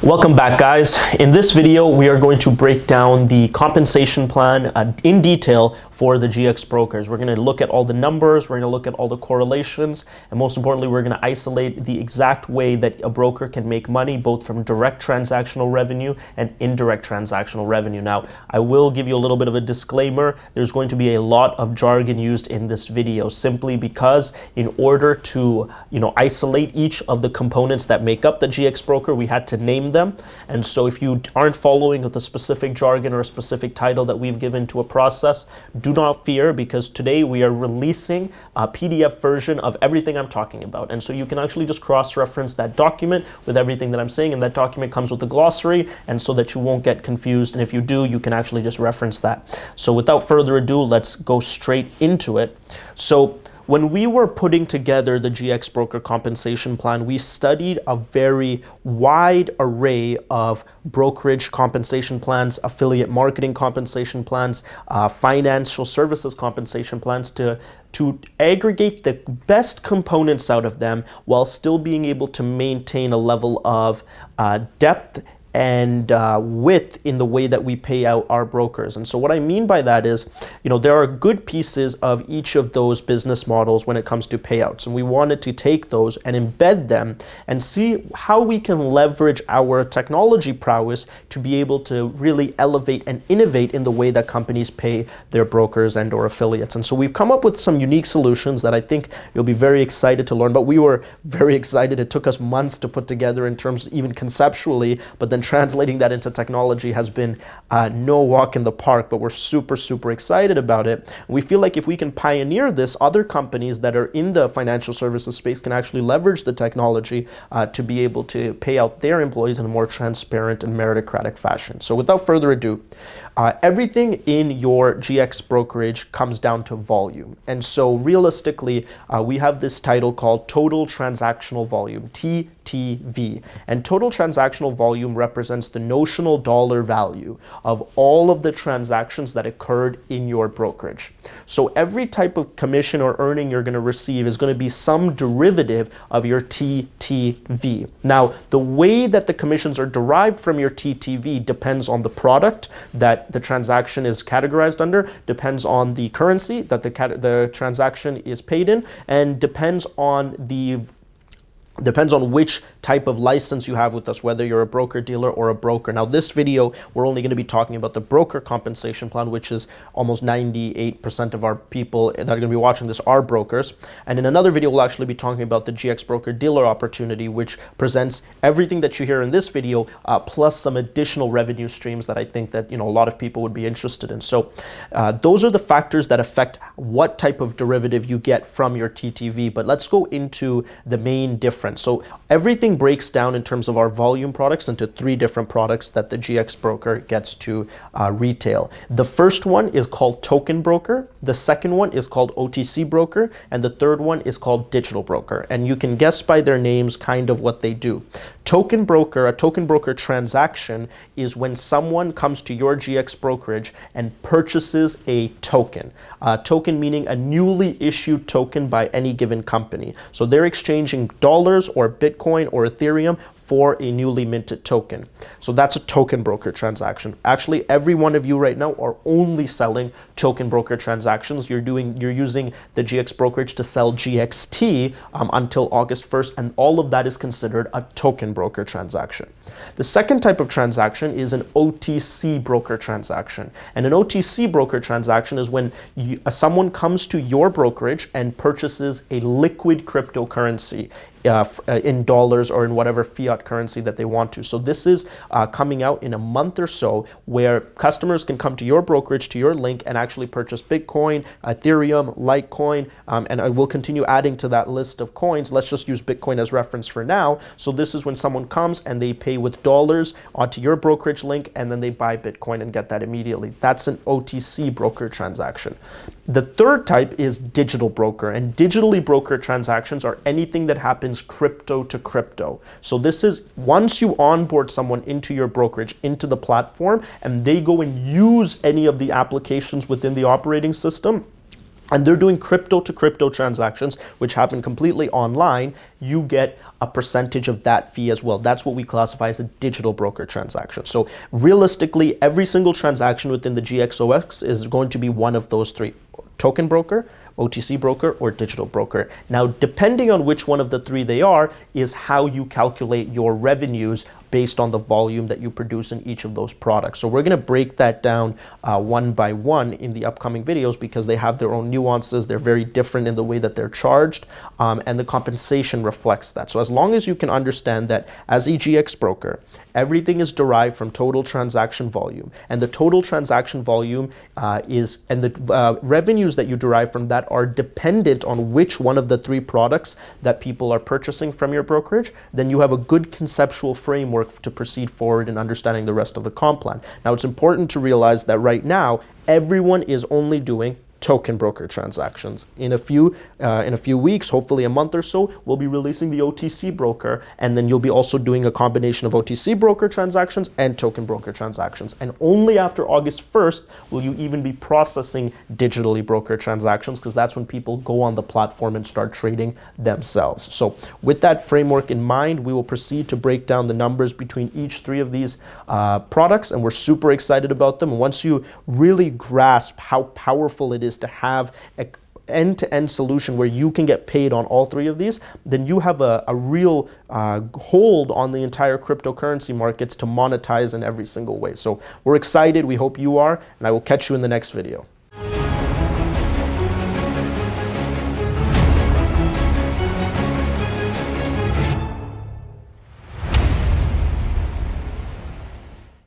Welcome back, guys. In this video, we are going to break down the compensation plan in detail for the GX brokers. We're going to look at all the numbers, we're going to look at all the correlations, and most importantly, we're going to isolate the exact way that a broker can make money, both from direct transactional revenue and indirect transactional revenue. Now, I will give you a little bit of a disclaimer. There's going to be a lot of jargon used in this video, simply because in order to, isolate each of the components that make up the GX broker, we had to name them. And so if you aren't following with a specific jargon or a specific title that we've given to a process, do not fear, because today we are releasing a PDF version of everything I'm talking about. And so you can actually just cross-reference that document with everything that I'm saying, and that document comes with a glossary, and so that you won't get confused. And if you do, you can actually just reference that. So without further ado, let's go straight into it. So when we were putting together the GX Broker Compensation Plan, we studied a very wide array of brokerage compensation plans, affiliate marketing compensation plans, financial services compensation plans to aggregate the best components out of them while still being able to maintain a level of depth and width in the way that we pay out our brokers. And so what I mean by that is, there are good pieces of each of those business models when it comes to payouts. And we wanted to take those and embed them and see how we can leverage our technology prowess to be able to really elevate and innovate in the way that companies pay their brokers and or affiliates. And so we've come up with some unique solutions that I think you'll be very excited to learn. But we were very excited. It took us months to put together in terms even conceptually, but then translating that into technology has been no walk in the park, but we're super excited about it. We feel like if we can pioneer this, other companies that are in the financial services space can actually leverage the technology to be able to pay out their employees in a more transparent and meritocratic fashion. So without further ado, everything in your GX brokerage comes down to volume. And so realistically, we have this title called Total Transactional Volume, TTV. And total transactional volume represents the notional dollar value of all of the transactions that occurred in your brokerage. So every type of commission or earning you're going to receive is going to be some derivative of your TTV. Now, the way that the commissions are derived from your TTV depends on the product that the transaction is categorized under, depends on the currency that the transaction is paid in, and depends on which type of license you have with us, whether you're a broker dealer or a broker. Now, this video, we're only going to be talking about the broker compensation plan, which is almost 98% of our people that are going to be watching this are brokers. And in another video, we'll actually be talking about the GX broker dealer opportunity, which presents everything that you hear in this video, plus some additional revenue streams that I think that, a lot of people would be interested in. So those are the factors that affect what type of derivative you get from your TTV. But let's go into the main difference. So everything breaks down in terms of our volume products into three different products that the GX broker gets to retail. The first one is called token broker. The second one is called OTC broker. And the third one is called digital broker. And you can guess by their names kind of what they do. Token broker, a token broker transaction is when someone comes to your GX brokerage and purchases a token. Token meaning a newly issued token by any given company. So they're exchanging dollars or Bitcoin or Ethereum for a newly minted token. So that's a token broker transaction. Actually, every one of you right now are only selling token broker transactions. You're using the GX brokerage to sell GXT until August 1st, and all of that is considered a token broker transaction. The second type of transaction is an OTC broker transaction. And an OTC broker transaction is when someone comes to your brokerage and purchases a liquid cryptocurrency in dollars or in whatever fiat currency that they want to. So this is coming out in a month or so, where customers can come to your brokerage, to your link, and actually purchase Bitcoin, Ethereum, Litecoin, and I will continue adding to that list of coins. Let's just use Bitcoin as reference for now. So this is when someone comes and they pay with dollars onto your brokerage link, and then they buy Bitcoin and get that immediately. That's an OTC broker transaction. The third type is digital broker, and digitally brokered transactions are anything that happens crypto to crypto. So this is once you onboard someone into your brokerage, into the platform, and they go and use any of the applications within the operating system, and they're doing crypto to crypto transactions, which happen completely online, you get a percentage of that fee as well. That's what we classify as a digital broker transaction. So realistically, every single transaction within the GXOX is going to be one of those three: token broker, OTC broker, or digital broker. Now, depending on which one of the three they are, is how you calculate your revenues based on the volume that you produce in each of those products. So we're going to break that down one by one in the upcoming videos, because they have their own nuances. They're very different in the way that they're charged, and the compensation reflects that. So as long as you can understand that as a GX broker, everything is derived from total transaction volume, and the total transaction volume and the revenues that you derive from that are dependent on which one of the three products that people are purchasing from your brokerage, then you have a good conceptual framework to proceed forward in understanding the rest of the comp plan. Now, it's important to realize that right now, everyone is only doing token broker transactions. In a few weeks, hopefully a month or so, we'll be releasing the OTC broker, and then you'll be also doing a combination of OTC broker transactions and token broker transactions. And only after August 1st will you even be processing digitally broker transactions, because that's when people go on the platform and start trading themselves. So with that framework in mind, we will proceed to break down the numbers between each three of these products, and we're super excited about them. And once you really grasp how powerful it is to have an end-to-end solution where you can get paid on all three of these, then you have a real hold on the entire cryptocurrency markets to monetize in every single way. So we're excited. We hope you are, and I will catch you in the next video.